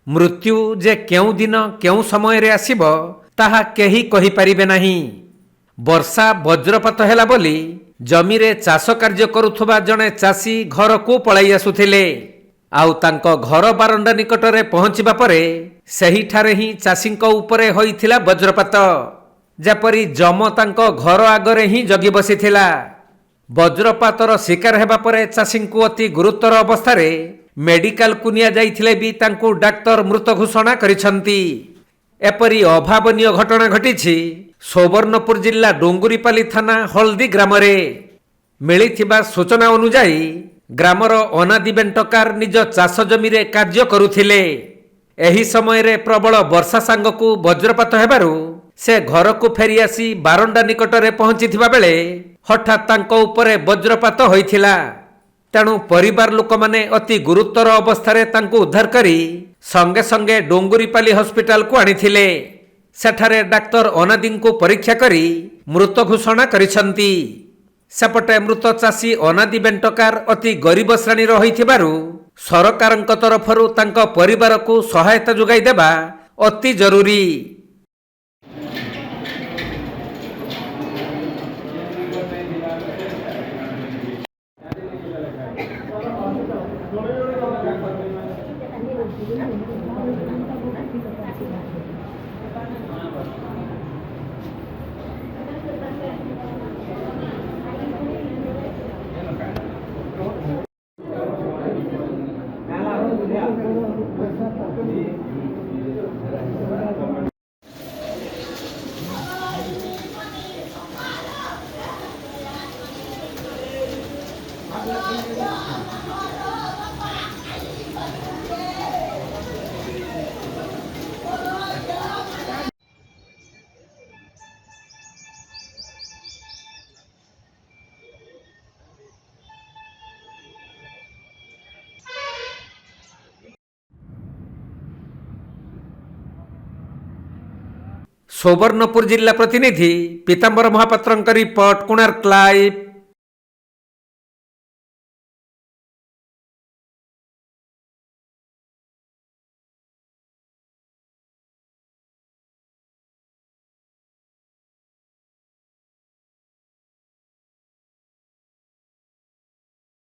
मृत्यु जे केउ दिन केउ समय रे आसीब ताहा केही कहि परिबे नाही। वर्षा वज्रपात हेला बोली जमी रे चाष कार्य करुथुबा जणे चाषी घर को पळाई आसुथिले। आउ तांको घर बारंडा निकटरे पहुंचिबा परे सही ठारे ही चाषींको उपरे होइथिला वज्रपात। जेपरी जम तांको घर आगरे ही जगी बसिथिला। वज्रपातर शिकार हेबा परे चाषींकु अति गुरुतर अवस्थारे मेडिकल को निया जाइथिले भी तांकु डाक्तर मृत घोषणा करिसंती। एपरी अभावनीय घटना घटिछि सुवर्णपुर जिल्ला डोंगुरीपाली थाना हल्दी ग्राम रे। मिलिथिबा सूचना अनुसार ग्रामर अनादि बेंटकार निज चाष जमी रे कार्य करुथिले। एही समय रे प्रबल वर्षा सांगकु वज्रपात हेबारु से घर को फेरी आसी बारंडा निकटरे पहुंचिथिबा बेले हठात तांको उपरे वज्रपात होइथिला। तेणु परिवार लोक माने अति गुरुतर अवस्थारे तांको उद्धार करी संगे संगे डोंगुरीपाली हॉस्पिटल को आनिथिले। सेठारे डाक्तर अनादिंको परीक्षा करी मृत घोषणा करिसंती। सेपटे मृत चाषी अनादि बेंटकार अति गरीब श्रेणी रहिथिबारु सरकारक तरफरु तांको परिवार को सहायता जोगाई देबा अति जरूरी। सुवर्णपुर जिला प्रतिनिधि पीताम्बर महापात्रଙ୍କ रिपोर्ट कोणार्क लाइव।